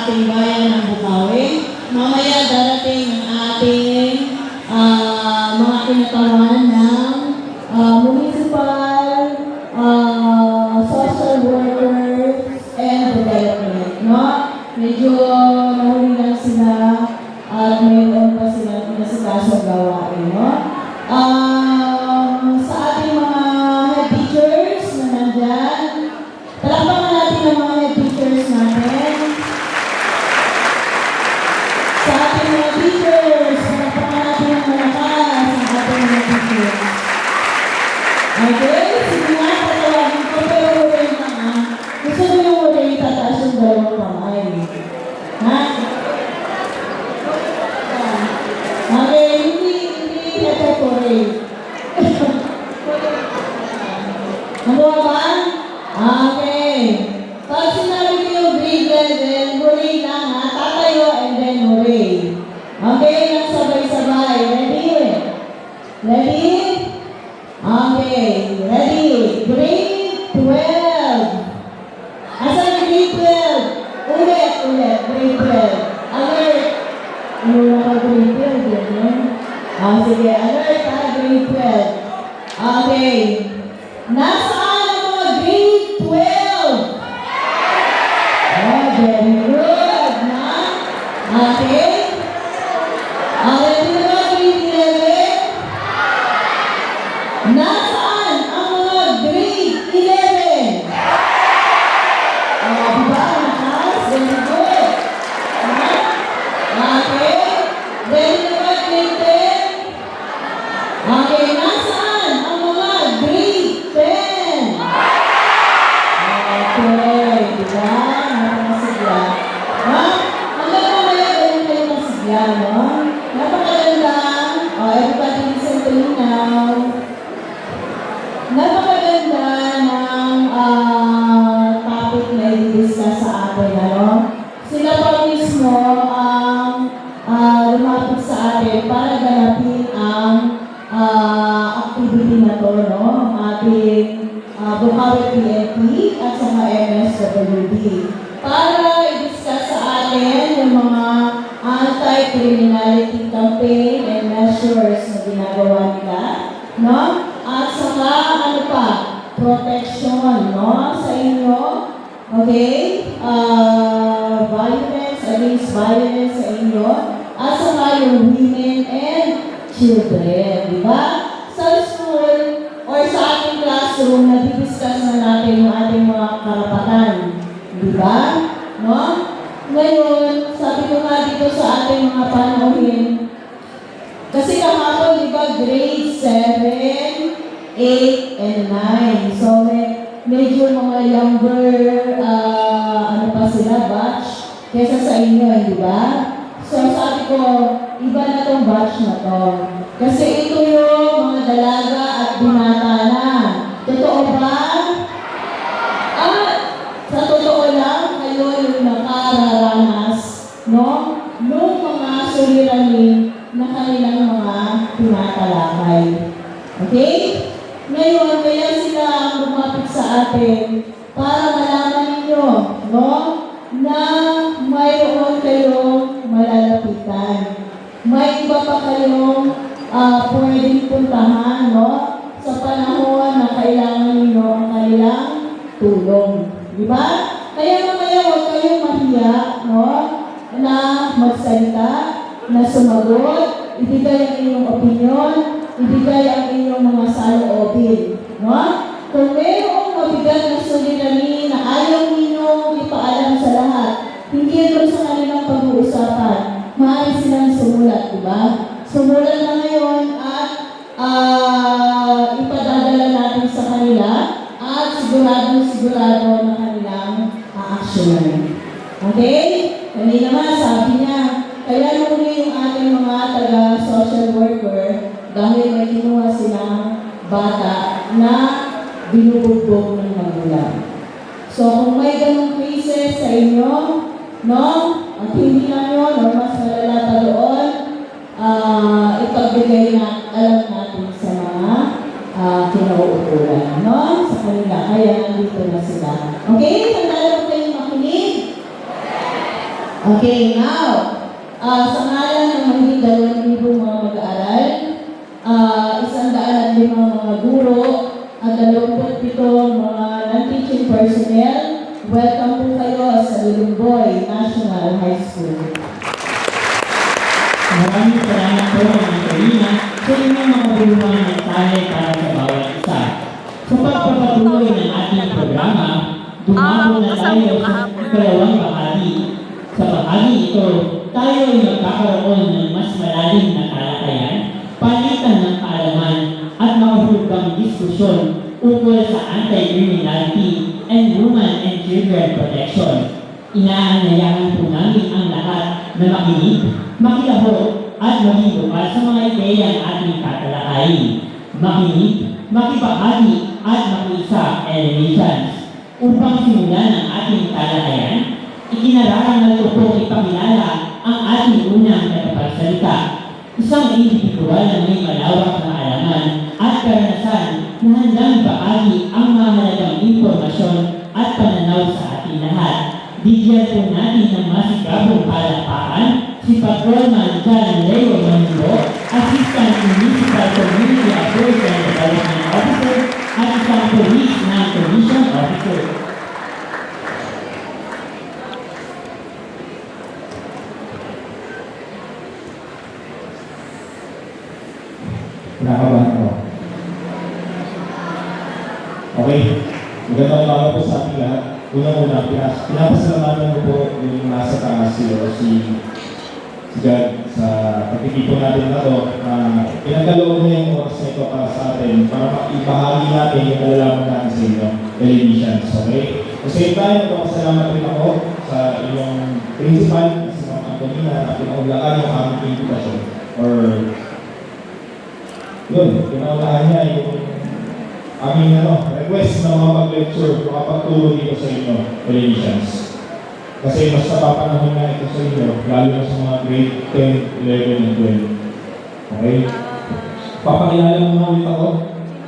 ating bayan ng Bukawi. Mamaya darating ang ating mga kinatawan ng municipal, social workers, and development. No? Medyo nahuli lang sila at mayroon pa sila pinasikaso gawain. No? Sa ating mga head teachers na nandyan, palakpakan natin ang mga head teachers natin. Sa ating mga teachers, palakpakan natin ang malakas ang ating mga teachers. Okay? Sige nga, patawagin ko, pero huwag na nga. Gusto mo yung huwag yung tataas yung dalawang kamay. Ha? Okay, hindi ito-correct. Ano ba? Okay. Pag sinabi ko yung grade level, hooray lang ha. Tatayo and then hooray. Okay, lang sabay-sabay. Ready? Ready? Okay. Ready? Grade 12. Asan yung grade 12? Ulit. Grade 12. Alert. Ano na ka grade 12? Yan. Sige. Alert ha. Grade 12. Okay. Nasaan ang mga grade 12? Oh, very good. Na? Okay. Dito ba grade 11? Nasaan ang mga grade 11? Diba? Nakas? Very good. Okay. Dito ba grade 10? Okay. Nasaan ang mga grade 10? Okay. Diba? Nakasigla. Ha? Hanggang mamaya ganyan kayo masigla, no? Napakaganda. Everybody listen to me now. Napakaganda ng topic na i-discuss sa atin, ano? Sila pa mismo ang lumapit sa atin para ganapin ang activity na to, no? Ating Bukawi PNP at saka MSWD. Para i-discuss sa atin yung mga anti-criminality campaign and measures na ginagawa nila, no? At saka, ano pa? Protection, no? Sa inyo, okay? Violence, against violence sa inyo. At saka yung women and children, di ba? Sa school or sa ating classroom, nadi-discuss na natin yung ating mga karapatan. Di ba? No? Ngayon, sabi ko nga dito sa ating mga panauhin, kasi kahapon, di ba, grade 7, 8, and 9. So, medyo mga younger, ano pa sila, batch, kesa sa inyo, di ba? So, sabi ko, iba na tong batch na to. Kasi ito yung mga dalaga at binata na. Totoo ba? Sa totoo lang, kayo yung nakararanas, no? Nung mga suliranin na kanilang mga tinatalakay. Okay? Ngayon, kaya sila ang lumapit sa atin para malaman ninyo, no? Na mayroon kayong malalapitan. May iba pa kayong pwedeng puntahan, no? Sa panahon na kailangan ninyo ang kanilang tulong. Di ba? Kaya mamaya huwag kayong mahiya, no? Na magsalita, na sumagot, ibigay ang inyong opinion, ibigay ang inyong mga saloobin. No? Kung mayroong mabigat na suliranin na ayaw ninyong ipaalam sa lahat, hindi ito sa kanilang pag-uusapan, maaari silang sumulat, di ba? Sumulat na ngayon at ipadadala natin sa kanila at sigurado na kanilang a-actionan. Okay? Kanina naman, sabi niya, kaya nuli yung ating mga taga-social worker dahil may kinuha silang bata na binubugbog ng magulang. So, kung may ganong cases sa inyo, no, at hindi na yun, o mas malala pa doon, ipagbigay na alam natin sa mga kinauukulan, no, sa kanila. Kaya nandito na sila. Okay? Tandaan mo kayong makinig? Okay, now, sa ngalan ng mahigit 2,000 mga mag-aaral, 105 mga guro, at 27 mga non-teaching personnel, welcome po kayo sa Lulumboy National High School. Maraming salamat po mga Karina sa inyong mga bulungan ng talay para sa bawat isa. Sa pagpapatuloy ng ating programa, dumako na tayo sa ikalawang bahagi. Sa bahagi ito, tayo ay magkakaroon ng mas malalim na talakayan, palitan ng kaalaman at makahulugang diskusyon ukol sa anti-criminality and women and children protection. Inaanyayahan po namin ang lahat na makinig, makilahok at maging bukas sa mga ideyang ating tatalakayin. Makinig, makibahagi at makiisa elevations. Upang simulan ang ating talakayan, ikinararangal ko pong ipakilala ang ating unang tagapagsalita. Isang indibidwal na may malawak na kaalaman at karanasan na handang ibahagi ang mahalagang impormasyon at pananaw sa ating lahat. Bigyan po natin ng masigabong palakpakan si Patrolman John Leo Manilo, Assistant Municipal Community Affairs and Development Officer at isang Police Non-Commission Officer. Kinakabahan ko. Okay. Magandang umaga po sa ating lahat. Unang-una, pinapasalamatan ko po yung nasa taas si God sa pagkikipon natin na ito. Pinagkaloob niya yung oras na ito para sa atin para maibahagi natin yung nalalaman natin sa inyo, televisions. Okay? At sa same time, nagpapasalamat rin ako sa inyong principal, si Ma'am Antonina, na pinaulaan yung aming invitation. Or yun, pinaulaan niya yung aming request na mga pag-lecture, makapagturo dito sa inyo, televisions. Kasi mas napapanahon na ito sa inyo, lalo na sa mga grade 10, 11, and 12. Okay? Papakilala mo na ulit ako.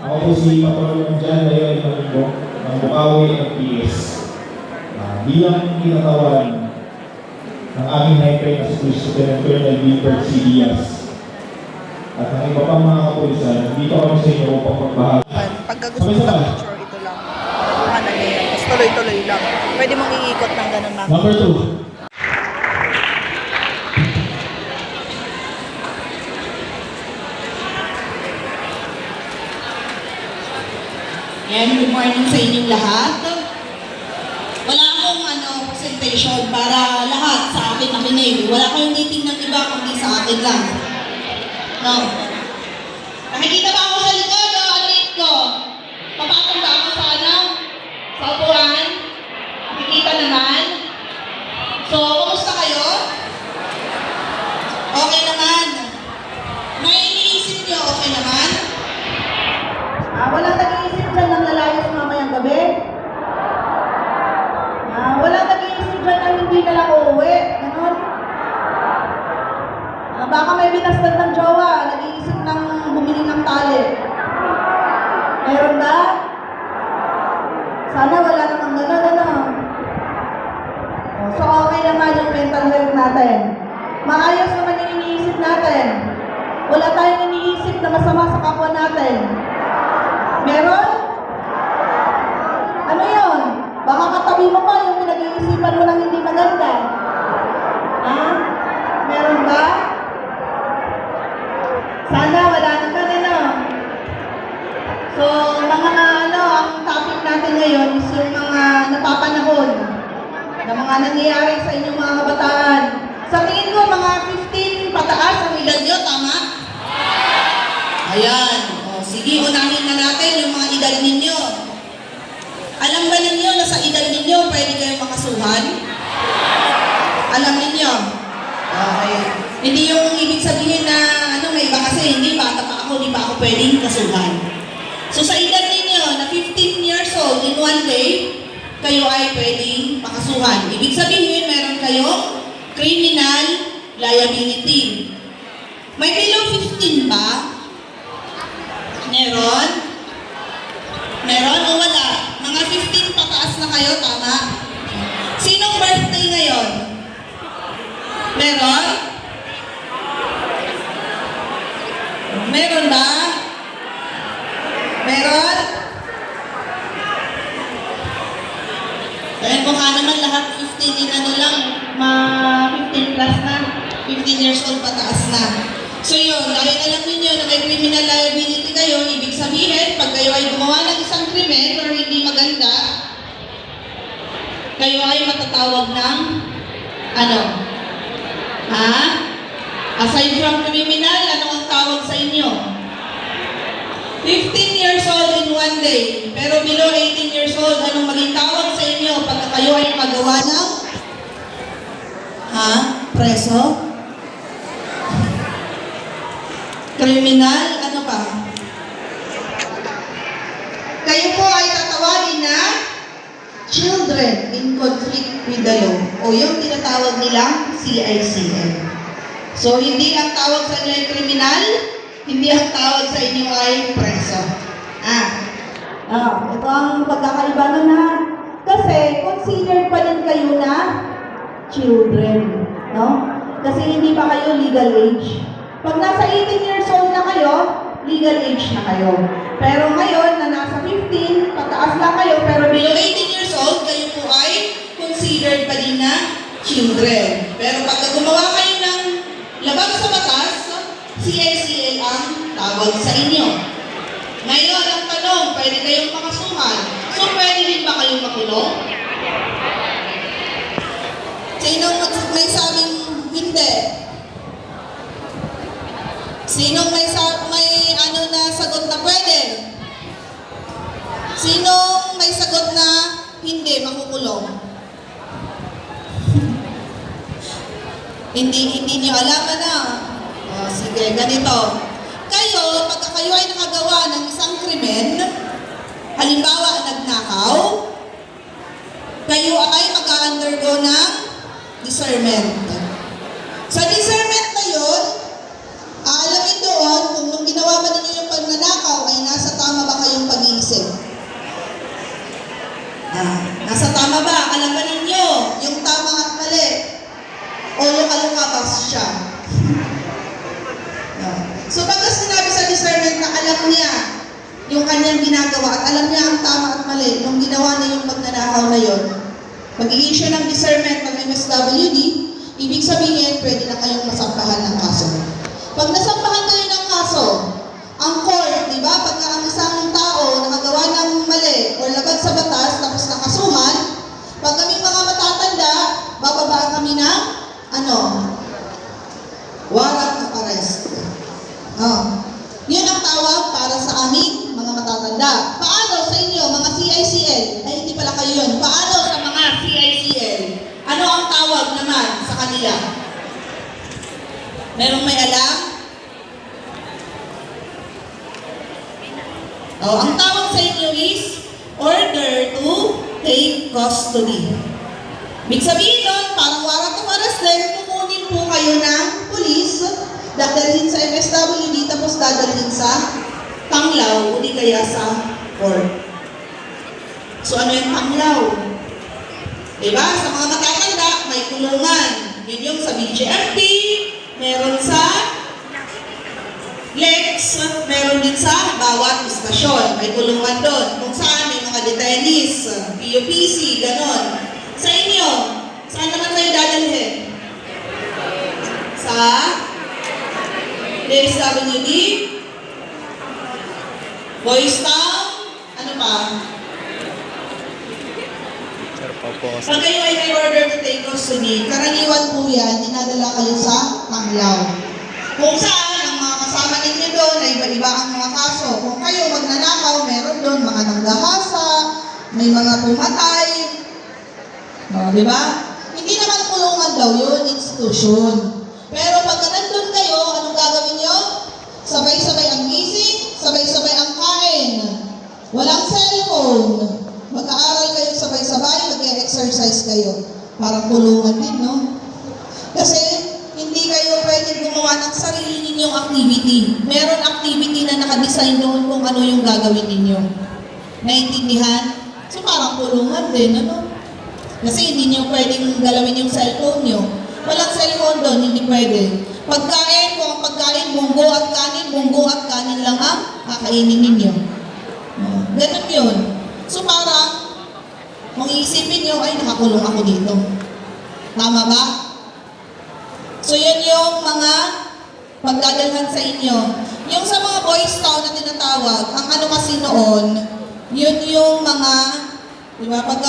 Ako po si Patrolman John Leo Manilo, ng Bukawi ng PS. Bilang kinatawaran ng aming high-pay na si Lieutenant Colonel Wilbert C. Diaz. At ang iba pang mga kapulisan, dito kami sa inyo upang magbahagi. Pagka gusto mo ng picture, ito lang. Kuha na niya yan. Tapos tuloy-tuloy lang. Pwede mong iikot ng ganun lang. Number 2. Yan, good morning sa inyong lahat. Wala akong presentation para lahat sa akin makinig. Wala kayong meeting ng iba kundi sa akin lang. No. Nakikita ba ako sa likod o alit ko? Papatong ba ako sa sa upuan? Nakikita naman? So, kumusta kayo? Okay naman. May iniisip niyo, okay naman? Walang nag-iisip dyan ng lalayas mamayang gabi. Walang nag-iisip dyan ng hindi na lang uuwi. Ganon. Baka may binastad ng jowa, nag-iisip ng bumili ng tali. Meron ba? Sana wala namang gano'n, So okay naman yung mental health natin. Maayos naman yung iniisip natin. Wala tayong iniisip na masama sa kapwa natin. Meron? Ano yun? Baka katabi mo pa yung pinag-iisipan mo ng hindi maganda. Meron ba? Sana wala naman, So, ang topic natin ngayon is yung mga napapanahon na mga nangyayari sa inyong mga kabataan. Sa tingin ko, mga 15 pataas ang edad nyo, tama? Ayan. Sige, unahin na natin yung mga edad ninyo. Alam ba ninyo na sa edad ninyo pwede kayong makasuhan? Alam ninyo? Okay. Hindi yung ibig sabihin na may iba kasi hindi bata pa ako, hindi pa ako pwedeng kasuhan. So sa edad ninyo na 15 years old in one day, kayo ay pwedeng makasuhan. Ibig sabihin, meron kayong criminal liability. May below 15 ba? Meron? Meron o wala? Mga 15 pataas na kayo, tama? Sinong birthday ngayon? plus na. 15 years old pataas na. So yun, dahil alam niyo na may criminal liability kayo, ibig sabihin, pag kayo ay gumawa ng isang krimen or hindi maganda, kayo ay matatawag ng ano? Ha? Aside from criminal, ano ang tawag sa inyo? 15 years old in one day, pero below 18 years old, anong maging tawag sa inyo pagka kayo ay magawa ng preso? Criminal, ano pa? Kayo po ay tatawagin na children in conflict with the law o yung tinatawag nilang CICL. So, hindi ang tawag sa inyo ay kriminal, hindi ang tawag sa inyo ay preso. Ito ang pagkakaiba nun na kasi considered pa din kayo na children, no? Kasi hindi pa kayo legal age. Pag nasa 18 years old na kayo, legal age na kayo. Pero ngayon, na nasa 15, pataas lang kayo, pero Below 18 years old, kayo po ay considered pa din na children. Pero pagka gumawa kayo ng labag sa batas, CICL ang tawag sa inyo. Ngayon, ang tanong, pwede kayong makasuhan. So, pwede din ba kayong makulong? Sinong may sabing hindi? Sinong may sagot na pwede? Sinong may sagot na hindi makukulong? hindi niyo alam na. Sige, ganito. Kayo, pagka kayo ay nakagawa ng isang krimen, halimbawa nagnakaw, kayo ay mag-undergo ng discernment. Sa discernment na yun, aalamin doon kung nung ginawa ba ninyo yung pagnanakaw ay nasa tama ba kayong pag-iisip. Nasa tama ba? Alam ba ninyo yung tama at mali? O luka-luka ba siya? So pagka sinabi sa discernment na alam niya yung kanyang ginagawa at alam niya ang tama at mali nung ginawa niya yung pagnanakaw na yun, pag-i-issue ng discernment ng MSWD, ibig sabihin pwede na kayong masampahan ng kaso. Pag nasampahan kayo ng kaso, ang court, di ba, pagka ang isang tao nakagawa ng mali o labag sa batas tapos nakasuhan, pag kaming mga matatanda, bababa kami ng warrant of arrest. Yun ang tawag para sa aming mga matatanda. Paano sa inyo, mga CICL? Ay, hindi pala kayo yun. Paano sa mga CICL? Ano ang tawag naman sa kanila? Merong may alam? Ang tawag sa inyo is order to take custody. Ibig sabihin nun, parang warrant of arrest din, kukunin po kayo ng pulis, dadalhin sa MSWD, tapos dadalhin sa Panglao, o di kaya sa court. So ano yung Panglao? Diba? Sa mga matatanda, may kulungan. Yun yung sa BGFT, meron sa Lex, meron din sa bawat istasyon. May kulungan doon. Kung saan may mga detainees, PUPC, ganon. Sa inyo, saan naman kayo dadalhin? Sa DSWD, Boys Town, ano pa? Pag kayo ay may order to take custody, karaniwan po yan, dinadala kayo sa Panglao. Kung saan, ang mga kasama ninyo doon ay iba-iba ang mga kaso. Kung kayo magnanakaw, meron doon mga nanggahasa, may mga pumatay. Di ba? Hindi naman kulungan daw yun, institution. Pero pagka nandun kayo, anong gagawin nyo? Sabay-sabay ang gising, sabay-sabay ang kain. Walang cellphone. Mag-aaral kayo sabay-sabay, mag-exercise kayo. Parang kulungan din, no? Kasi hindi kayo pwede gumawa ng sarili ninyong activity. Meron activity na nakadesign doon kung ano yung gagawin ninyo. Naintindihan? So parang kulungan din, ano? Kasi hindi niyo pwedeng galawin yung cellphone niyo. Walang cellphone doon, hindi pwede. Pagkain, kung ang pagkain, bunggo at kanin lang ang kakainin ninyo. Ganun yun. So parang, kung iisipin nyo, ay nakakulong ako dito. Tama ba? So yun yung mga pagdadalhan sa inyo. Yung sa mga Boy Scout na tinatawag, ang ano kasi noon, yun yung mga, di ba, pag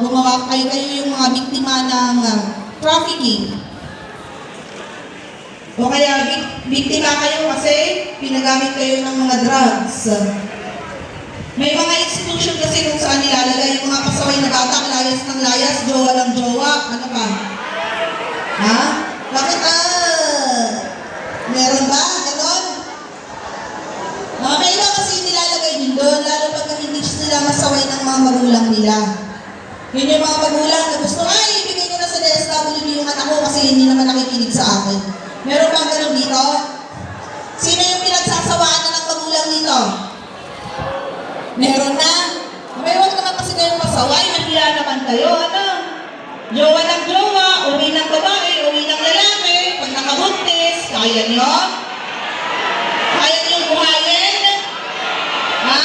gumawa kayo yung mga biktima ng trafficking. O kaya biktima kayo kasi pinagamit kayo ng mga drugs. May mga institution kasi kung saan nilalagay yung mga pasaway na bata, layas ng layas, jowa ng jowa, ano pa? Ha? Bakit meron ba? Ganon? May iba kasi nilalagay din doon, lalo pagka hindi sila masaway ng mga magulang nila. Yun yung mga magulang na gusto, ay, ibigay nyo na sa DSWD yung anak ko kasi hindi naman nakikinig sa akin. Meron bang ganun dito? Sino yung pinagsasawaan na ng magulang dito? Meron na. May huwag naman kasi kayong pasaway, mahila naman kayo, ano? Jowa ng jowa, uwi ng babae, uwi ng lalaki, pag nakabuntis, kaya nyo? Kaya nyo buhayin? Ha?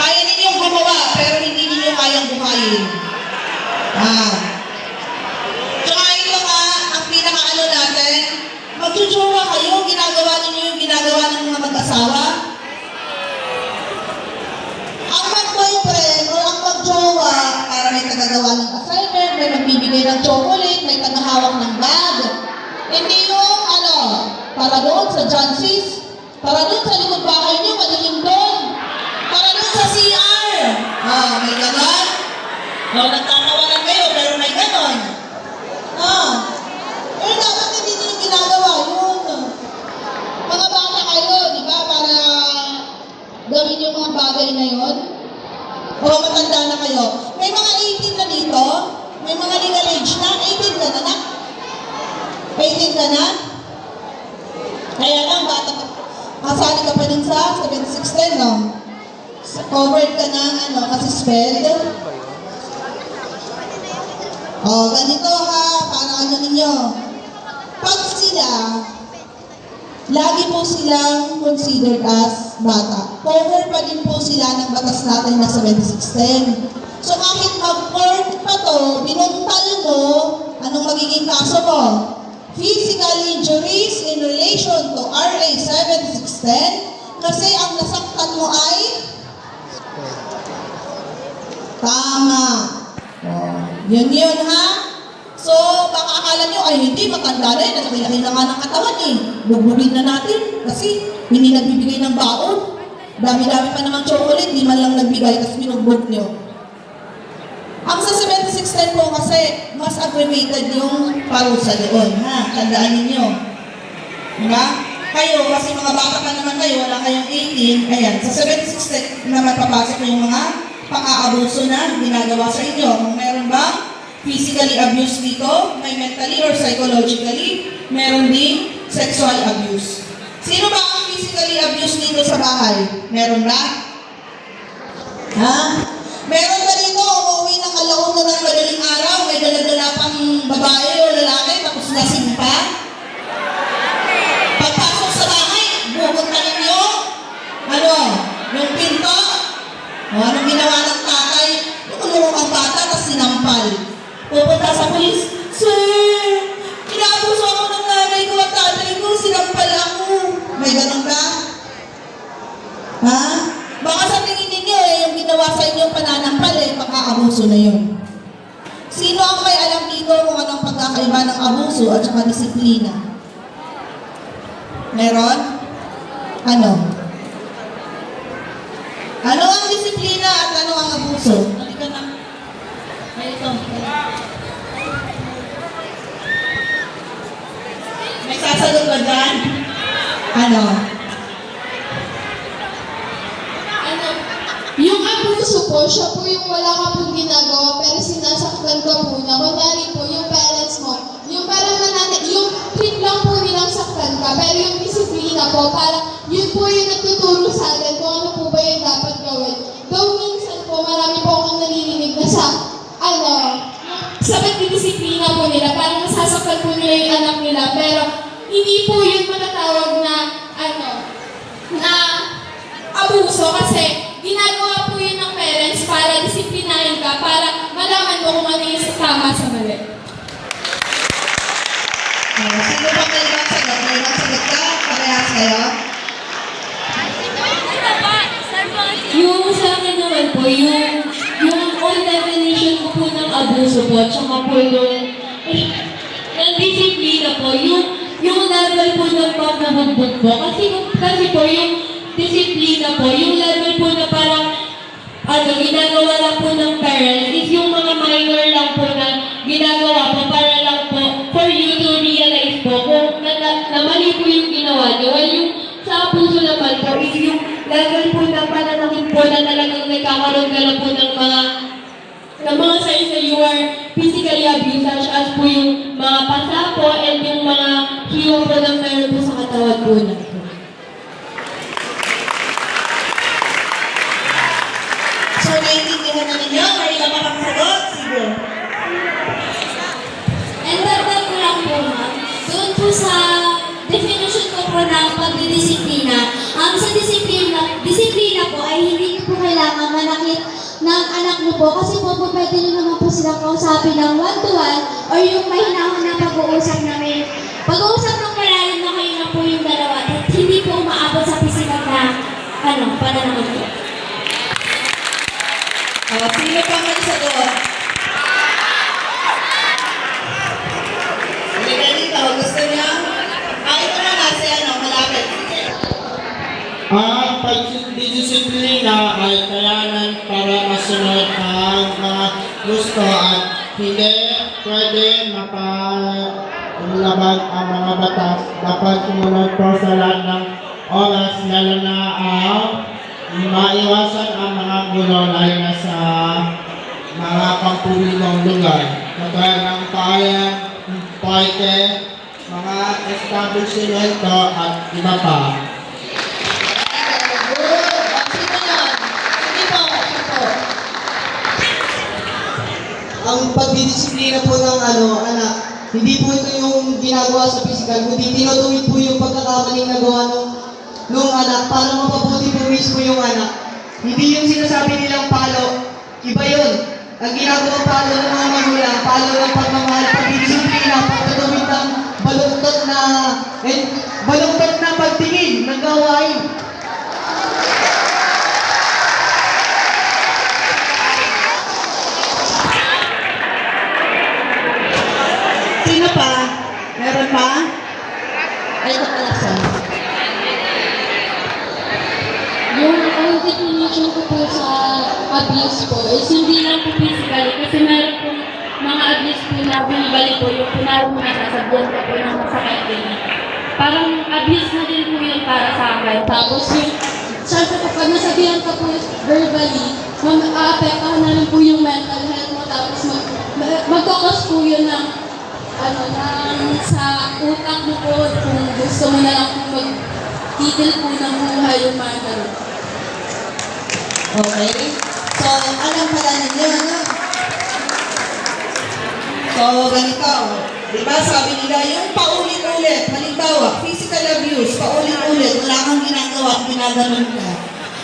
Kaya ninyong gumawa, pero hindi ninyo kayang buhayin. Ha? Tsaka ito nga, ang pinaka-ano natin, magjujowa kayo, ginagawa ninyo yung ginagawa ng mga mag-asawa. Ang mag-boyfriend o ang mag-jowa, para may tagagawa ng assignment, may magbibigay ng chocolate, may tagahawak ng bag. Hindi yung para doon sa Johnson's, para doon sa likod bahay niyo, madilim doon. Para doon sa CR. May ganon. Nagtatawanan kayo, pero may ganon. Pero dapat hindi nyo ginagawa yun. Mga bata kayo, di ba, para gawin yung mga bagay na yun. O matanda na kayo. May mga 18 na dito. May mga legal age na. 18 ka na na? 18 ka na? Kaya lang, bata ka. Kasali ka pa din sa 716, no? Covered ka ng kasi spelled. Ganito ha, para ano ninyo. Pag sila, lagi po silang considered as bata. Cover pa din po sila ng batas natin na 7610. So kahit mag-court pa to, binuntal mo, anong magiging kaso mo? Physical injuries in relation to RA 7610 kasi ang nasaktan mo ay tama. Yun ha? So, baka akala nyo, ay hindi, matanda na yun, nakalaki na nga ng katawan eh. Bugbugin na natin kasi hindi nagbibigay ng baon. Dami-dami pa naman chocolate, di man lang nagbigay, kasi binugbog nyo. Ang sa 7610 po kasi, mas aggravated yung parusa doon, ha? Tandaan ninyo. Diba? Kayo, kasi mga bata pa naman kayo, wala kayong 18, ayan, sa 7610 naman papasok yung mga pang-aabuso na ginagawa sa inyo. Kung meron ba physically abuse dito, may mentally or psychologically, meron din sexual abuse. Sino ba ang physically abuse dito sa bahay? Meron ba? Ha? Meron ba dito umuwi ng alauna ng madaling araw, may dala-dala pang babae o lalaki, tapos lasing pa? Pagpasok sa bahay, bukunta ninyo? Yung pinto? Anong ginawa ng tatay? Nakulong ang bata, tapos sinampal. Pupunta sa polis, Sir, inaabuso ako ng nanay ko at tatay ko, sinampal ako. May ganun ba? Ha? Baka sa tingin ninyo yung ginawa sa inyong pananampal pang-aabuso na yun. Sino ang may alam dito kung anong pagkakaiba ng abuso at saka disiplina? Meron? Ano? Ano ang disiplina at ano ang abuso? Halika na. Ito. May sasagot ba dyan? Yung abuso po, siya po yung wala ka pong ginagawa pero sinasaktan ka po na. Kunyari po, yung parents mo, yung parang yung treat lang po nilang saktan ka, pero yung disiplina po, parang yun po yung nagtuturo sa atin kung ano po ba yung dapat gawin. Though minsan po, marami po akong nalilinig na sa pagdidisiplina po nila, parang nasasaktan po nila yung anak nila, pero hindi po yun matatawag na abuso kasi ginagawa po yun ng parents para disiplinahin ka, para malaman mo kung ano yung tama sa mali. kayo? Yung sa akin naman po, yung own definition ko po ng abuso po, tsaka po yung disiplina po, yung level po ng pagkabugbog po. Kasi po yung disiplina po, yung level po na parang ginagawa lang po ng parents is yung mga minor lang po na ginagawa po para lang po for you to realize po kung na mali po yung ginawa nyo. While yung sa abuso naman po is yung level po na pananakit po na talagang nagkakaroon ka na po ng mga signs na you are physically abused, such as po yung mga pasa po and yung mga hiwa po ng meron po sa katawan po na. So, naiintindihan na ninyo? May iba pa kang sagot? Sige. And dagdag ko lang po, ma'am, doon po sa definition ko po ng pagdidisiplina, sa disiplina po ay hindi niyo po kailangan manakit ng anak niyo po kasi po pwede niyo naman po silang kausapin ng one-to-one or yung mahinahon na pag-uusap namin. Pag-uusap ng malalim na kayo na po yung dalawa at hindi po umaabot sa physical na pananakit po. Sino pa may sagot? Sige dito, gusto niya? Ito na kasi malapit. Ang pagdidisiplina ay kayanan para masunod ang mga gusto at hindi pwede mapalabag ang mga batas. Dapat sumunod po sa lahat ng oras, lalo na ang maiwasan ang mga gulo lalo na sa mga pampublikong lugar. Kagaya ng bayan, parke, mga establishmento at iba pa. Sino yan? Hindi po. Ang pagdidisiplina po ng anak, hindi po ito yung ginagawa sa physical, kundi tinutuwid po yung pagkakamaling nagawa nung anak para mapabuti po mismo yung anak. Hindi yung sinasabi nilang palo, iba yun. Ang ginagawa palo ng mga magulang, palo ng pagmamahal, pagdidisiplina, pagtutuwid ng baluktot na pagtingin ng gawain. Sino pa? Meron pa? Ay, ito pala siya. Yung definition ko po sa abuse po is hindi lang po physically kasi meron po mga abuse po na binibalik po yung kunwari mo nasasabihan ka po ng masakit din. Parang abuse na din po yun para sa akin. Tapos yung, syempre kapag nasabihan ka po verbally, maapektahan na rin po yung mental health mo. Tapos magkakos po yun ng sa utak mo po kung gusto mo na lang po mag-titil po ng buhay yung mga ganun. Okay. So, alam pala ninyo, ano? So, ganito. Diba, sabi nila, yung paulit-ulit, halimbawa, physical abuse, paulit-ulit, wala kang ginagawa at ginaganon ka.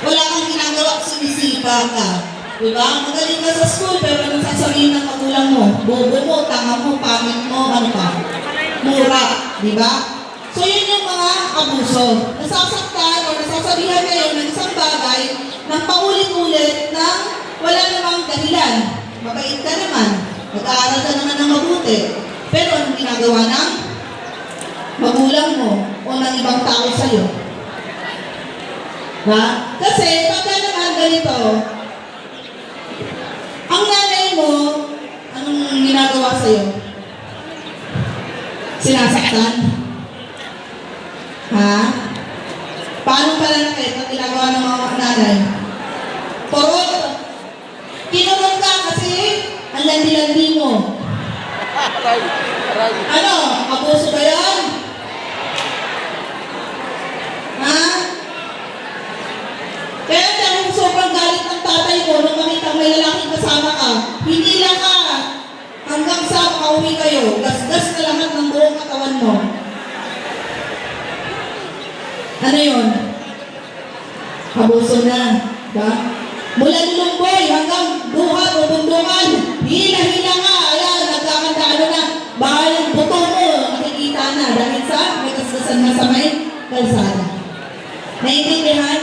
Wala kang ginagawa at sinisipa ka. Diba? Magaling ka sa school, pero anong sasabihin ng magulang mo? Bobo mo, tanga mo, pangit mo, ano pa? Mura. Diba? So, yun yung mga abuso. Nasasaktan o nasasabihan kayo ng isang bagay ng paulit-ulit na wala namang dahilan. Mabait ka naman. Mag-aaral ka naman ng mabuti. Pero anong ginagawa ng magulang mo o ng ibang tao sa'yo? Ha? Kasi pagka naman ganito, ang nanay mo, anong ginagawa sa'yo? Sinasaktan? Ha? Paano pala nakit ang ginagawa ng mga nanay? Torot! Kinurot ka kasi ang landi-landi mo. Ano? Abuso ba yan? Ha? Kaya dahil sobrang galit ng tatay mo nung makita may lalaking kasama ka, hindi lang ka hanggang sa makauwi kayo, gas-gas na lahat ng buong katawan mo. Ano yun? Abuso na. Diba? Mula lumboy hanggang buhat o bundungan, hila-hila nga, ayan, nagkakanda na, baka yung buto mo, nakikita na, dahil sa may kasgasan na sa may kalsada. Naiintindihan?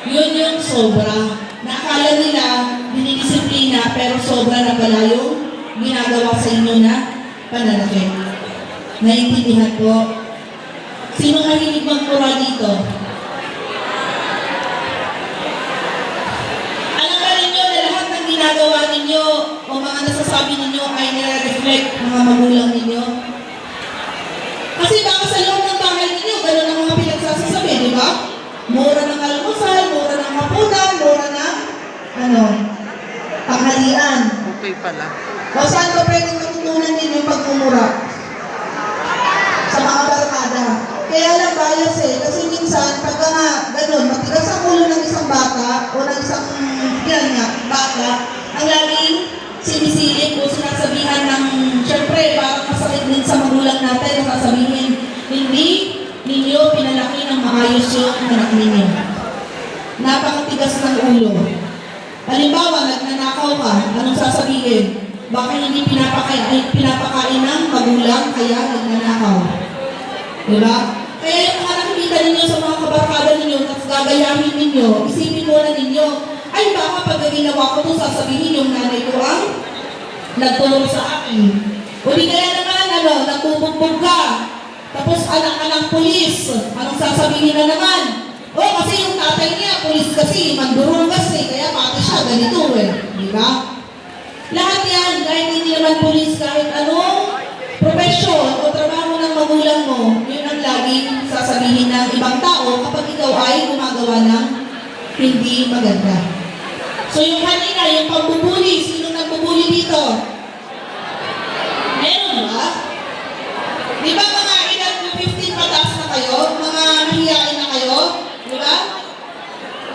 Yun yung sobra. Nakala nila dinidisiplina pero sobra na pala yung ginagawa sa inyo na pananakit. Naiintindihan po? Sino mahilig magpura dito? Alam ba ninyo na lahat ng ginagawa ninyo o mga nasasabi ninyo ay nire-reflect mga magulang ninyo? Kasi baka sa loob ng bahay ninyo, gano'n ang mga pinagsasasabi, di ba? Mura ng almusal, mura ng hapunan, mura ng tanghalian. Okay pala. O saan ba pwedeng matutunan ninyo yung pagmumura? Sa mga barkada. Kaya lang bias eh, kasi minsan, pagka nga, gano'n, matigas ang ulo ng isang bata o ng isang, yan nga, bata, ang laging sinisilip o sinasabihan ng, syempre, parang masakit din sa magulang natin, sasabihin, hindi ninyo pinalaki ng maayos yung anak ninyo. Napakatigas ng ulo. Halimbawa, nagnanakaw ka, anong sasabihin? Baka hindi pinapakain ng magulang, kaya nagnanakaw. Diba? Kaya yung mga nakikita ninyo sa mga kabarkada ninyo, tapos gagayahin ninyo, isipin muna ninyo, ay baka pag ginawa ko ito, sasabihin yung nanay ko ang nagtulong sa akin. O di kaya naman, nagpupumpog ka, tapos anak-anak pulis, anong sasabihin na naman? O kasi yung tatay niya, pulis kasi, mandurong kasi, kaya pati siya, ganito eh. Diba? Lahat yan, kahit hindi naman pulis, kahit anong profesyon o trabaho ng magulang mo, yun ang laging sasabihin ng ibang tao kapag ikaw ay gumagawa ng hindi maganda. So yung kanina, yung pambubuli, sino nagbubuli dito? Meron ba? Di ba mga edad 15 pataas na kayo? Mga nahiyain na kayo? Di ba?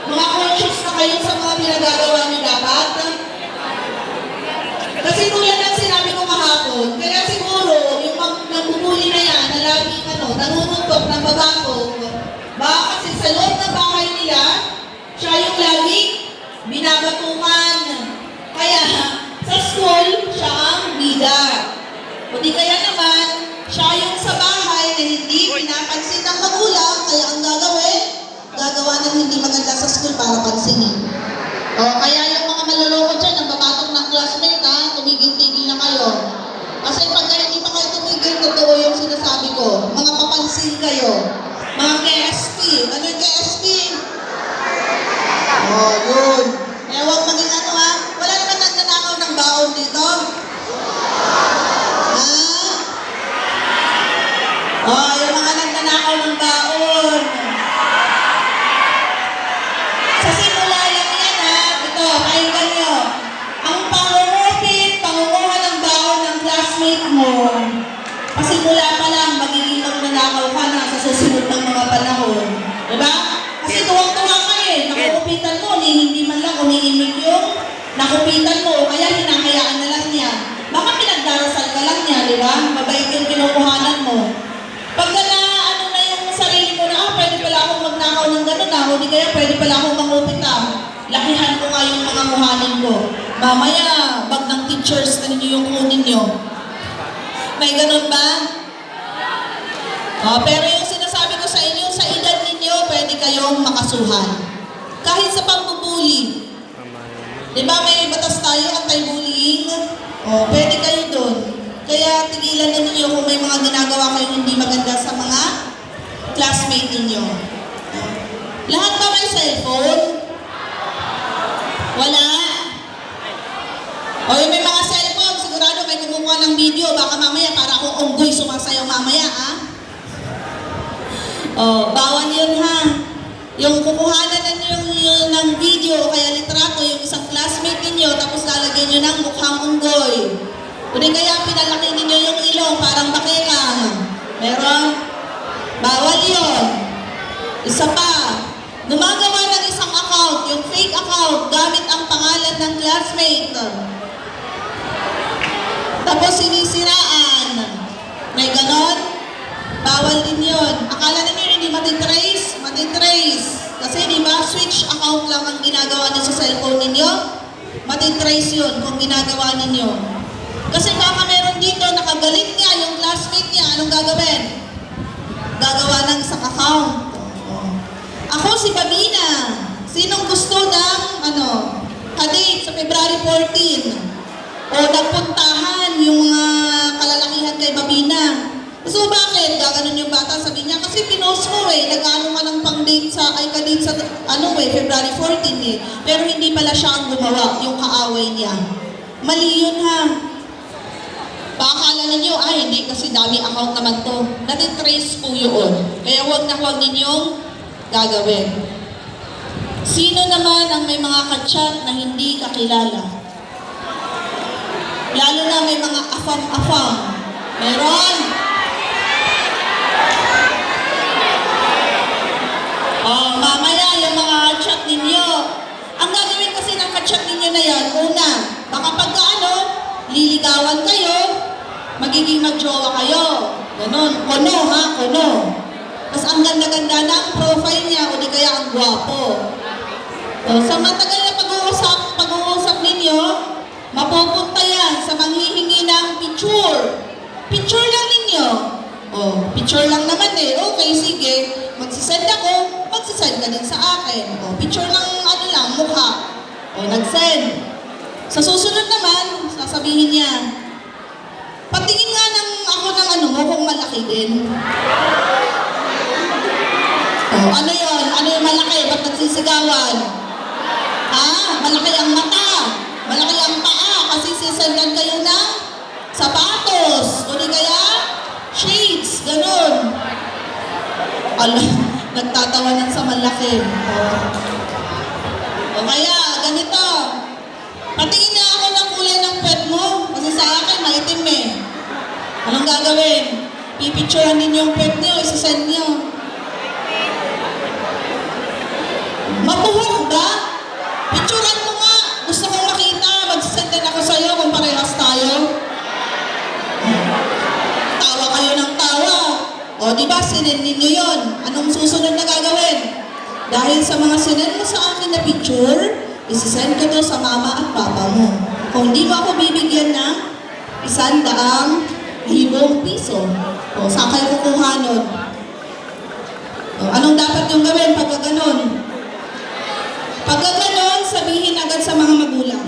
Mga conscious na kayo sa mga pinagagawa niyo dapat? Kasi tulad ng sinabi ko kahapon, kaya siguro yung nagbubuli na yan, na laging nanununtok ng babakog, baka kasi sa loob ng bahay nila, siya yung laging binabatukan. Kaya sa school, siya ang bida. O di kaya naman, siya yung sa bahay na hindi pinapansin ng magulang, kaya ang gagawa ng hindi maganda sa school para pansinin. O kaya yung mga maluloko dyan, ang babatok ng classmate, tumigil-tigil na kayo. Kasi pagka hindi pa kayo tumigil, totoo yung sinasabi ko. Mga papansin kayo. Mga KSP. Ano yung KSP? Oh, yun. Kaya huwag maging wala naman nagnanakaw ng baon dito. Oh, yung mga nagnanakaw ng baon. Sa simula lang yan ito, pakinggan nyo. Ang pangunguha ng baon ng classmate mo, pasimula pa lang, magiging magnanakaw ka na sa susunod ng mga panahon. Diba? Kasi tuwang-tuwa ka nakukupitan mo, hindi man lang umiimik yung nakupitan mo, kaya hinahayaan na lang niya. Baka pinagdarasal ka lang niya, di ba? Mabait yung kinukuhanan mo. Pagka na yung sarili mo na, pwede pala akong magnakaw ng gano'n o di kaya pwede pala akong mangupit lakihan ko nga yung mga muhanin ko. Mamaya, bag ng teachers na ninyo yung kunin nyo. May ganun ba? Pero yung sinasabi ko sa inyo, sa edad ninyo, pwede kayong makasuhan. Kahit sa pambubuli. Di ba may batas tayo, anti-bullying? Pwede kayo doon. Kaya tigilan na ninyo kung may mga ginagawa kayong hindi maganda sa mga classmate ninyo. Lahat ba may cellphone? Wala? O yung may mga cellphone, sigurado may kumukuha ng video, baka mamaya para akong unggoy sumasayaw mamaya, bawal yun Yung kukuhanan na ninyo ng video, kaya litrato, yung isang classmate ninyo, tapos lalagyan nyo ng mukhang unggoy. Kunin kaya pinalaki ninyo yung ilong, parang bakekang. Meron? Bawal yun. Isa pa, gumagawa ng isang account, yung fake account, gamit ang pangalan ng classmate. Tapos sinisiraan. May ganon? Bawal din yun. Akala ninyo hindi matitrace? Matitrace. Kasi di ba, switch account lang ang ginagawa niyo sa cellphone ninyo? Matitrace yun kung ginagawa ninyo. Kasi baka meron dito, nakagalit niya yung classmate niya, anong gagawin? gagawa ng isang account. Ako si Babina. Sinong gusto ng kadate sa February 14? O nagpuntahan yung mga kalalakihan kay Babina? So bakit? Gaganon yung bata, sabi niya, kasi pinost mo nag-ano ka ng pang-date sa, kadate sa, February 14 Pero hindi pala siya ang gumawa, yung kaaway niya. Mali yun ha. Pakakala ninyo, hindi kasi dami account naman to. Natitrace po yun. Kaya huwag na huwag ninyong gagawin. Sino naman ang may mga kachat na hindi kakilala? Lalo na may mga afam-afam. Meron? Mamaya yung mga chat ninyo. Ang gagawin kasi ng kachat ninyo na yan, una, baka pagka liligawan kayo, magiging magjowa kayo. Ganon. Kono ha, kono. Mas ang ganda-ganda na ang profile niya o di kaya ang gwapo. Sa matagal na pag-uusap ninyo, mapupunta yan sa manghihingi ng picture. Picture lang ninyo. Picture lang naman Okay, sige. Magsisend ako, magsisend ka din sa akin. Picture lang, mukha. Nag-send. Sa susunod naman, sasabihin niya, patingin nga ako ng mo kung malaki din. Ano yun? Ano yung malaki? Ba't nagsisigawan? Malaki ang mata. Malaki ang paa. Kasi sisendan kayo ng sapatos. O di kaya, shades. Ganun. Nagtatawanan sa malaki. O kaya, ganito. Patingin nga ako ng kulay ng pet mo. Kasi sa akin, maitim Anong gagawin? Pipicturean din yung pet niyo, isasend niyo. Mapuhog ba? Picturean mo nga. Gusto kong makita. Magsisend din ako sa'yo kung parehas tayo. Tawa kayo ng tawa. Diba, sinend ninyo yun. Anong susunod na gagawin? Dahil sa mga sinend mo sa akin na picture, isisend ko to sa mama at papa mo. Kung di mo ako bibigyan ng 100,000 piso. Saan kayo kukuha nun? Anong dapat yung gawin pagka ganon? Pagka ganon, sabihin agad sa mga magulang.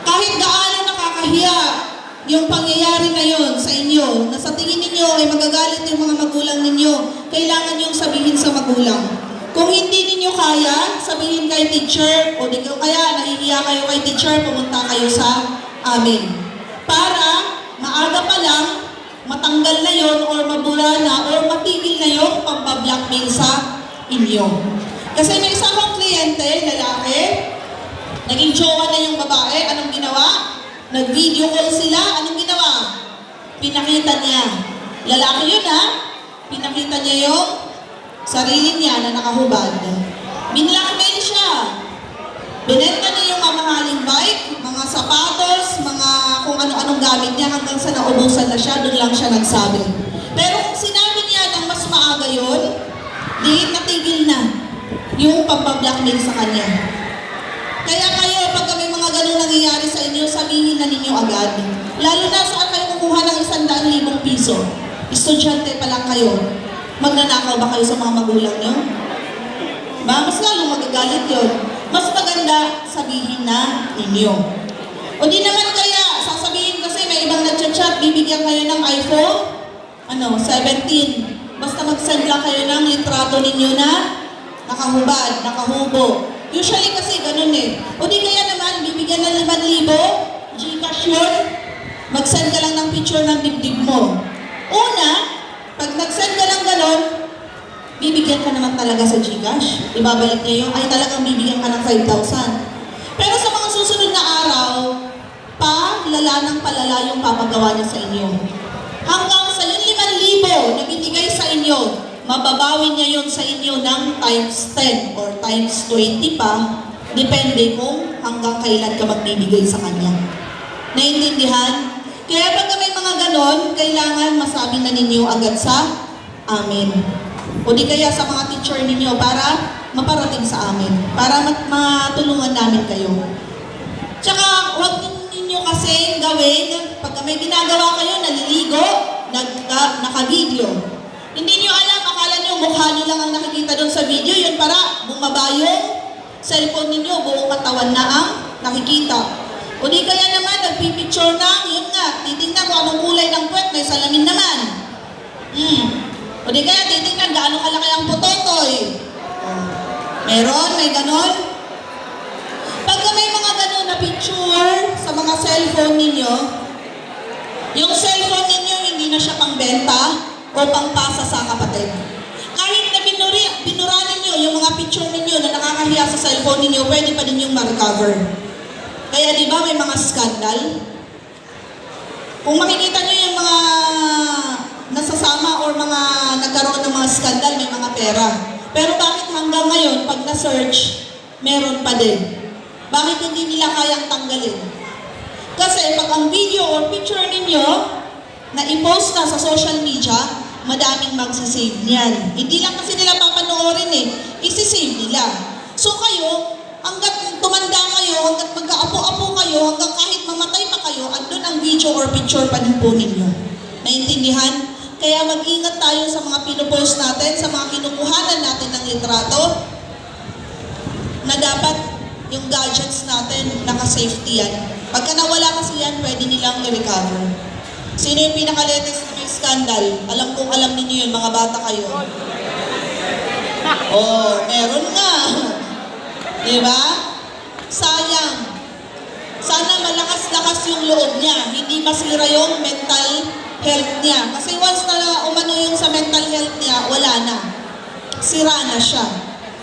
Kahit gaano nakakahiya yung pangyayari na yon sa inyo, na sa tingin ninyo ay magagalit yung mga magulang ninyo, kailangan yung sabihin sa magulang. Kung hindi ninyo kaya, sabihin kay teacher, o di kaya nahihiya kayo kay teacher, pumunta kayo sa amin. Para maaga pa lang, matanggal na yon or mabura na or matigil na yung pagpa-blackmail sa inyo. Kasi may isa akong kliyente, lalaki, naging jowa na yung babae, anong ginawa? Nag-video call sila, anong ginawa? Pinakita niya. Lalaki yun pinakita niya yung sarili niya na nakahubad. Binlackmail siya. Binenta niya yung mamahaling bike, mga sapatos, mga kung ano-anong gamit niya hanggang sa naubusan na siya, doon lang siya nagsabi. Pero kung sinabi niya ng mas maaga yun, di natigil na yung pagpa-blackmail sa kanya. Kaya kayo, pag may mga ganun nangyayari sa inyo, sabihin na ninyo agad. Lalo na saan kayo kukuha ng 100,000 piso. Estudyante pa lang kayo. Magnanakaw ba kayo sa mga magulang nyo? Mas lalo magagalit yun. Mas maganda sabihin na ninyo. O di naman kaya, sasabihin kasi may ibang nagchat-chat, bibigyan kayo ng iPhone 17. Basta mag-send lang kayo ng litrato ninyo na nakahubad, nakahubo. Usually kasi ganun O di kaya naman, bibigyan ng 5,000, Gcash yun, mag-send ka lang ng picture ng dibdib mo. Una, pag nag-send ka lang ganun, bibigyan ka naman talaga sa Gcash. Ibabalik niya yung, ay talagang bibigyan ka ng 5,000. Pero sa mga susunod na araw, palala ng palala yung papagawa niya sa inyo. Hanggang sa yung 5,000 na binigay sa inyo, mababawi niya yun sa inyo ng times 10 or times 20 pa, depende kung hanggang kailan ka magbibigay sa kanya. Naintindihan? Kaya pag may mga ganon, kailangan masabi na ninyo agad sa amin. O di kaya sa mga teacher ninyo para maparating sa amin. Para matulungan namin kayo. Tsaka, huwag ninyo kasi gawin, pag may ginagawa kayo, naliligo, naka-video. Hindi nyo alam, body lang ang nakikita doon sa video, yun para bumaba yung cellphone ninyo, buong katawan na ang nakikita. O di kaya naman, nagpipicture na, yun nga, titingnan kung anong kulay ng puwet, may salamin naman. O di kaya titingnan gaano kalaki ang putotoy. Meron, may ganon. Pagka may mga ganon na picture sa mga cellphone ninyo, yung cellphone ninyo hindi na siya pangbenta o pangpasa sa kapatid. Kahit na binura ninyo yung mga picture ninyo na nakakahiya sa cellphone ninyo, pwede pa din yung ma-recover. Kaya di ba may mga scandal? Kung makikita nyo yung mga nasasama or mga nagkaroon ng mga scandal, may mga pera. Pero bakit hanggang ngayon, pag na-search, meron pa din? Bakit hindi nila kayang tanggalin? Kasi pag ang video or picture ninyo na i-post na sa social media, madaming magsisave niyan. Hindi lang kasi nila papanoorin isi-save nila. So kayo, hanggat tumanda kayo, hanggat magkaapo-apo kayo, hanggang kahit mamatay pa kayo, andun ang video or picture pa din po ninyo. Naintindihan? Kaya mag-ingat tayo sa mga pinupost natin, sa mga kinukuhanan natin ng litrato, na dapat yung gadgets natin naka-safety yan. Pagka nawala kasi yan, pwede nilang i-recover. Sino yung pinaka-latest na may scandal? Alam kong alam ninyo yun, mga bata kayo. Oh, meron nga. Diba? Sayang. Sana malakas-lakas yung loob niya. Hindi masira yung mental health niya. Kasi once na umano yung sa mental health niya, wala na. Sira na siya.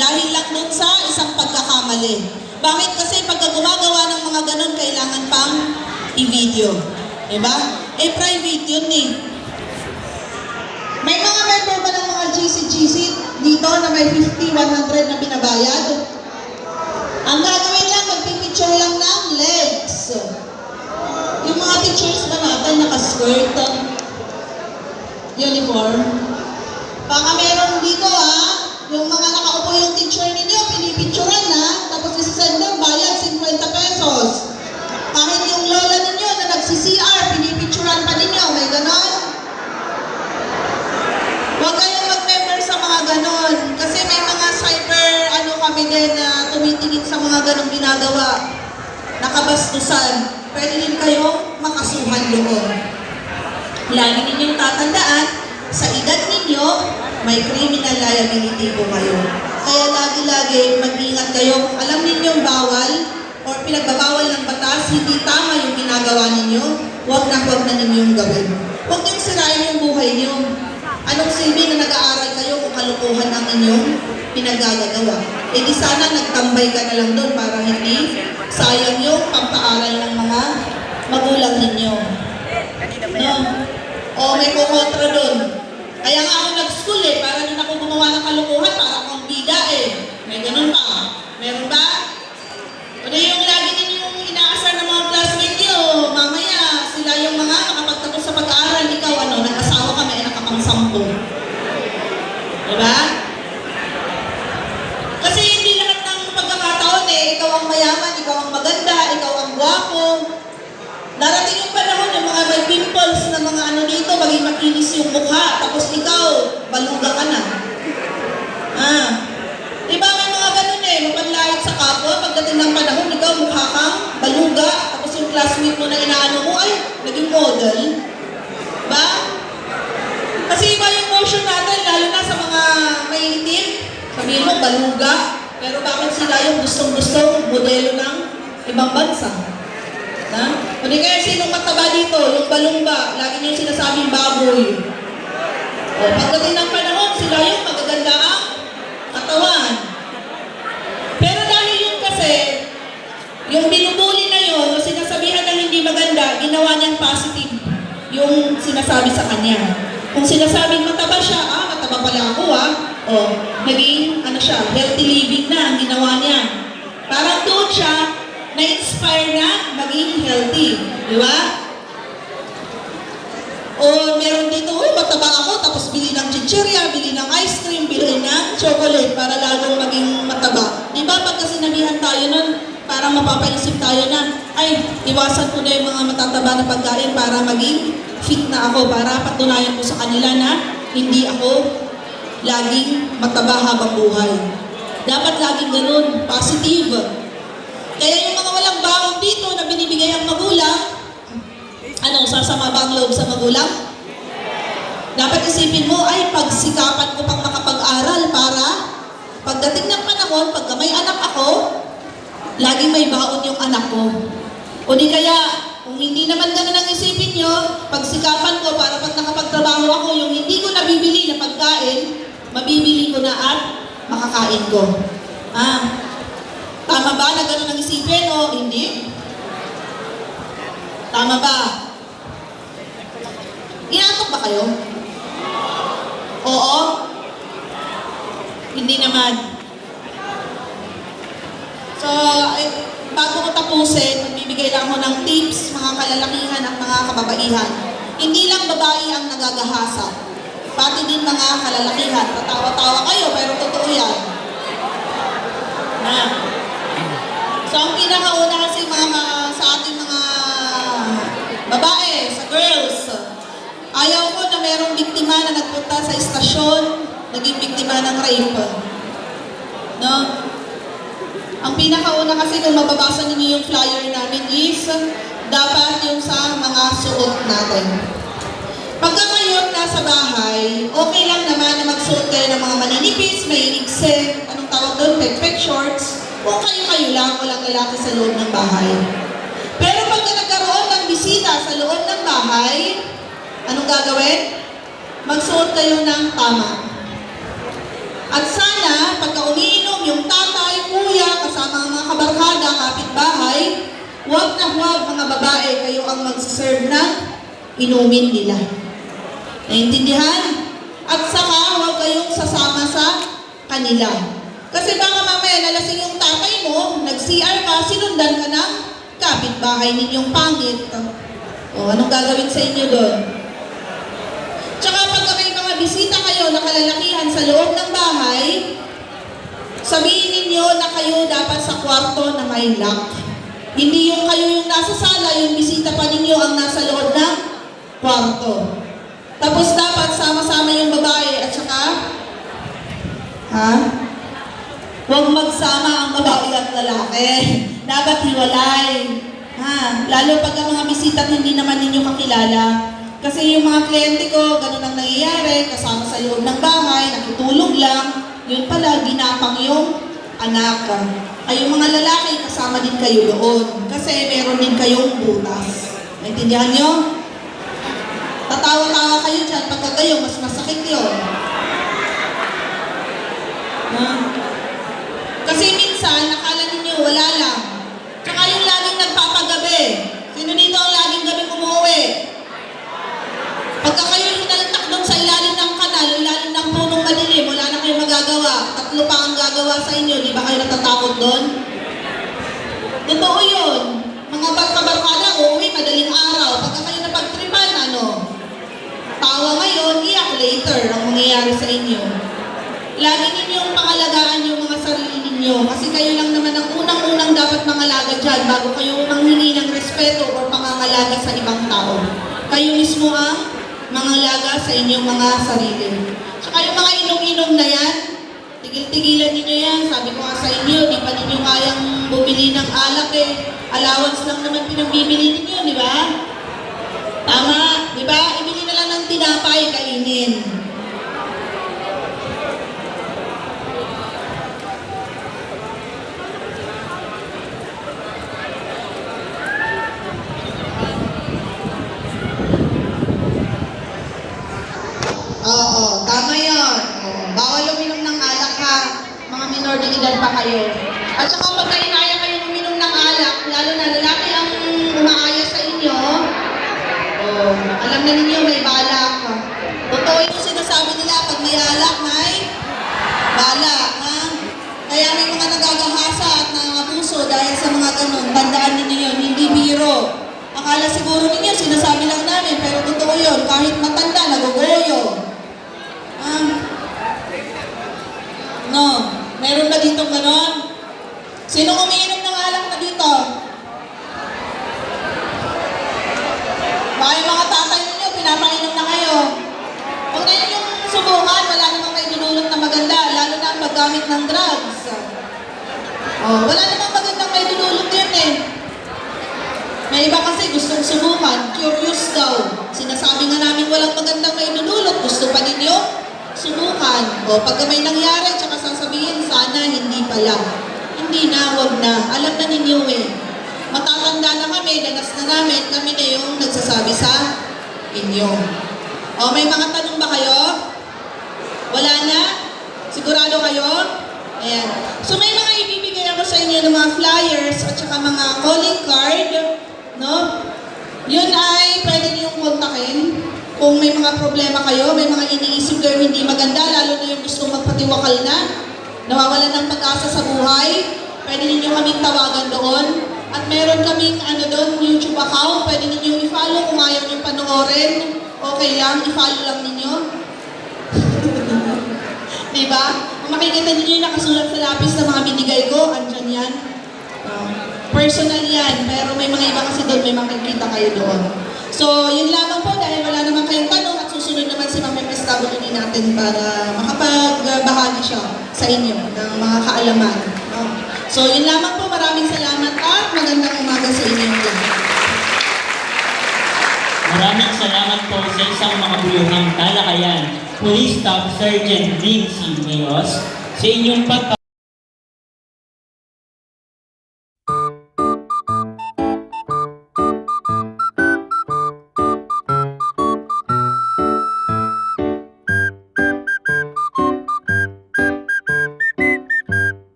Dahil lang nun sa isang pagkakamali. Bakit? Kasi pagka gumagawa ng mga ganun, kailangan pang i-video. Diba? Private yun May mga member ba ng mga GC dito na may 50, 100 na binabayad? Ang gagawin lang, magpipicture lang ng legs. Yung mga teachers ba natin naka-skirt, uniform? Baka meron dito yung mga nakaupo yung teacher ninyo, pinipicturean tapos isasend lang, bayad 50 pesos. Kahit yung lola ninyo na nagsi-CR, pinipicturean pa ninyo, may ganon? Huwag kayong mag-member sa mga ganon. Kasi may mga cyber, kami din na tumitingin sa mga ganong ginagawa. Nakabastusan. Pwede din kayong makasuhan doon. Lagi ninyong tatandaan, sa edad ninyo, may criminal liability po kayo. Kaya lagi-lagi mag-ingat kayo. Kung alam ninyong bawal or pinagbabawal ng batas, hindi tama yung ginagawa ninyo, huwag na ninyong gawin. Huwag niyong sirain yung buhay niyo. Anong silbi na nag-aaral kayo kung kalukuhan ang inyong pinagagagawa? E di sana nagtambay ka na lang doon para hindi sayang yung pampaaral ng mga magulang ninyo. No? O may kukontra doon. Kaya nga ako nag-school para din ako gumawa ng kalukuhan para akong bida May ganun pa. Meron ba? O na yung lagi ninyong inaasar ng mga classmate nyo, mamaya sila yung mga nakapagtapos sa pag-aaral, ikaw nag-asawa ka, may anak ka pang 10. Diba? Kasi hindi lahat ng pagkakataon ikaw ang mayaman, ikaw ang maganda, ikaw ang gwapo. Darating yung panahon yung mga may pimples na mga dito, maging makinis yung mukha, tapos ikaw, baluga ka na. Diba may mga ganun mapanlait sa kapwa, pagdating ng panahon, ikaw mukha kang baluga, tapos yung classmate mo na inaano mo, ay, naging model. Diba? Kasi iba yung motion natin, lalo na sa mga may itim, sabihin mo, baluga, pero bakit sila yung gustong-gustong modelo ng ibang bansa? O di kaya sinong mataba dito, yung balumba, lagi niyo sinasabing baboy. O pagdating ng panahon, sila yung magaganda ang katawan. Pero dahil yun kasi, yung binubuli na yun, o sinasabihan ng hindi maganda, ginawa niyang positive yung sinasabi sa kanya. Kung sinasabing mataba siya, mataba pala ako o naging, healthy living na ang ginawa niya. Parang doon siya, na-inspire na maging healthy. Di ba? O meron dito, mataba ako, tapos bili ng chichirya, bili ng ice cream, bili ng chocolate para lalong maging mataba. Di ba pagka sinabihan tayo nun, parang mapapaisip tayo na, ay, iwasan ko na yung mga matataba na pagkain para maging fit na ako, para patunayan ko sa kanila na hindi ako laging mataba habang buhay. Dapat laging ganun, positive. Kaya yung mga walang baon dito na binibigay ang magulang, ano, sasama ba ang loob sa magulang? Dapat isipin mo, ay pagsikapan ko pang makapag-aral para pagdating ng panahon, pagka may anak ako, laging may baon yung anak ko. O di kaya, kung hindi naman ganun ang isipin nyo, pagsikapan ko para pag nakapagtrabaho ako, yung hindi ko nabibili na pagkain, mabibili ko na at makakain ko. Tama ba na ganun ang isipin o hindi? Tama ba? Inaantok ba kayo? Oo? Hindi naman. So, bago ko tapusin, magbibigay lang ako ng tips, mga kalalakihan at mga kababaihan. Hindi lang babae ang nagagahasa, pati din mga kalalakihan. Patawa-tawa kayo, pero totoo yan. So, ang pinakauna kasi sa ating mga babae, sa girls, ayaw ko na merong biktima na nagpunta sa istasyon, naging biktima ng rape. No? Ang pinakauna kasi kung mababasa ninyo yung flyer namin is dapat yung sa mga suot natin. Pagka kayo nasa bahay, okay lang naman na magsuot kayo ng mga maninipis, may igse, anong tawag doon, pek-pek shorts, kung kayo lang, walang lalaki sa loob ng bahay. Pero pagka nagkaroon ng bisita sa loob ng bahay, anong gagawin? Magsuot kayo ng tama. At sana, pagka umiinom yung tatay, kuya, kasama ang mga kabarkada, kapitbahay, huwag na huwag mga babae kayo ang mag-serve ng inumin nila. Naintindihan? At saka, huwag kayong sasama sa kanila. Kasi baka mamaya nalasing yung tatay mo, nag-CR ka, sinundan ka ng kapitbahay ninyong pangit. O, anong gagawin sa inyo doon? Tsaka pagka may mga bisita kayo na kalalakihan sa loob ng bahay, sabihin ninyo na kayo dapat sa kwarto na may lock. Hindi yung kayo yung nasa sala, yung bisita pa ninyo ang nasa loob ng kwarto. Tapos dapat sama-sama yung babae at saka, huwag magsama ang babae at lalaki. Dapat hiwalay. Lalo pag ang mga bisita hindi naman ninyo kakilala. Kasi yung mga kliyente ko, ganun ang nangyayari, kasama sa loob ng bahay, nakitulog lang, yun pala, ginapang yung anak. Ay yung mga lalaki, kasama din kayo doon. Kasi meron din kayong butas. Naintindihan nyo? Tatawa-tawa kayo dyan, pagka kayo, mas masakit yun. Kasi minsan, nakala ninyo, wala lang. Tsaka yung laging nagpapagabi. Sino dito ang laging gabi umuwi? Pagka kayo hinaltak doon sa ilalim ng kanal, ilalim ng punong madilim, wala na kayong magagawa. 3 pa ang gagawa sa inyo, di ba kayo natatakot doon? Totoo yun. Mga barka-barkada, uuwi, madaling araw. Pagka kayo napagtripan, tawa ngayon, iyak later ang mangyayari sa inyo. Lagi ninyong pangalagaan yung mga sarili ninyo. Kasi kayo lang naman ang unang-unang dapat mangalaga dyan bago kayo manghingi ng respeto o pangangalaga sa ibang tao. Kayo mismo ang mangalaga sa inyong mga sarili. Saka yung mga inom-inom na yan, tigil-tigilan ninyo yan. Sabi ko nga sa inyo, di pa ninyo kayang bumili ng alak Allowance lang naman pinambibili ninyo, di ba? Tama, di ba? Ibili na lang ng tinapay, kainin. Oo, tama yun. Bawal uminom ng alak ha. Mga minor de edad pa kayo. At saka pagka inaya kayo uminom ng alak, lalo na lalaki ang umaaya sa inyo, alam na ninyo may balak. Totoo yung sinasabi nila, pag may alak, may balak. Kaya may mga nagagahasa at nangabuso dahil sa mga ganun. Tandaan ninyo yun, hindi biro. Akala siguro ninyo, sinasabi lang namin, pero totoo yun. Kahit matanda, nagugoyo. No, meron ba ditong ganon? Sino umiinom ng alak na dito? Baka yung mga tatay ninyo, pinapainom na kayo. Huwag na yung subukan, wala namang may dudulo paggamit ng drugs. Wala namang magandang may dululot yun eh. May iba kasi gustong subukan, curious daw. Sinasabi nga namin walang magandang may dululot, gusto pa ninyo subukan. Pagka may nangyari, tsaka sasabihin, sana hindi pala. Hindi na, wag na. Alam na ninyo eh. Matatanda na kami, danas na namin, kami na yung nagsasabi sa inyo. May mga tanong ba kayo? Wala na? Sigurado kayo? Ayan. So may mga ibibigay ako sa inyo ng mga flyers at saka mga calling card, no? Yun ay pwede niyong kontakin kung may mga problema kayo, may mga iniisip kayo hindi maganda, lalo na yung gustong magpatiwakal na, nawawalan ng pag-asa sa buhay, pwede ninyo kaming tawagan doon. At meron kaming doon, YouTube account, pwede ninyong i-follow kung ayaw nyo panoorin. Okay lang, i-follow lang ninyo. Diba? Kung makikita ninyo yung nakasulat sa lapis na mga binigay ko, andyan yan. Personal yan, pero may mga iba kasi doon, may makikita kayo doon. So, yun lamang po, dahil wala naman kayong tanong at susunod naman si Ma'am MSW natin para makapagbahagi siya sa inyo ng mga kaalaman. So, yun lamang po, maraming salamat at magandang umaga sa inyo lahat. Maraming salamat po sa isang makabuluhang talakayan, Police Staff Sergeant Lindsay Mayos, sa inyong baba.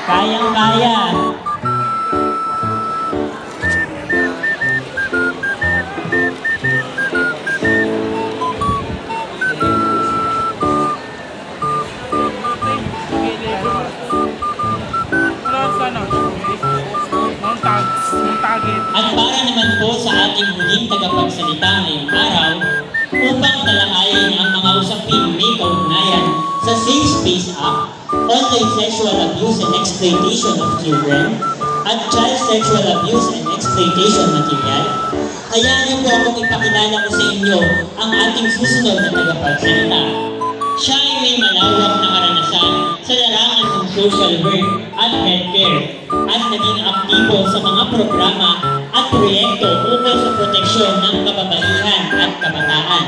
Kayang-kaya. At para naman po sa ating huling tagapagsalita ngayong araw, upang talakayin ang mga usaping may kaugnayan sa Safe Space Act, online sexual abuse and exploitation of children, at child sexual abuse and exploitation material, hayaan niyo po akong ipakilala ko sa inyo ang ating susunod na tagapagsalita. Siya ay may malawak na karanasan sa larangan ng social work at healthcare at naging aktibo sa mga programa at proyekto ukol sa proteksyon ng kababaihan at kabataan.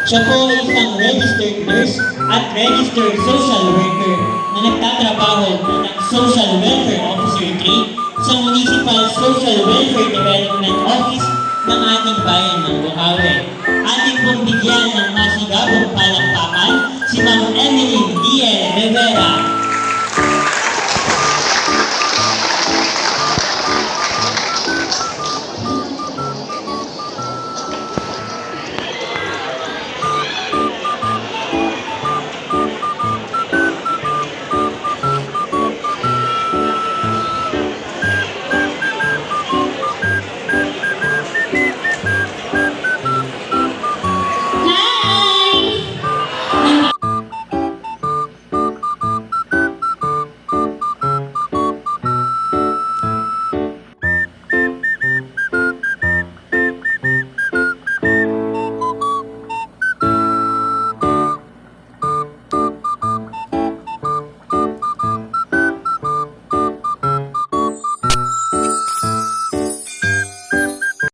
Siya po ay isang registered nurse at registered social worker na nagtatrabaho bilang Social Welfare Officer 3 sa Municipal Social Welfare Development Office ng ating bayan ng Bukawi. Ating pong bigyan ng masigabong palakpakan si Ma'am Emeline D.L. Rivera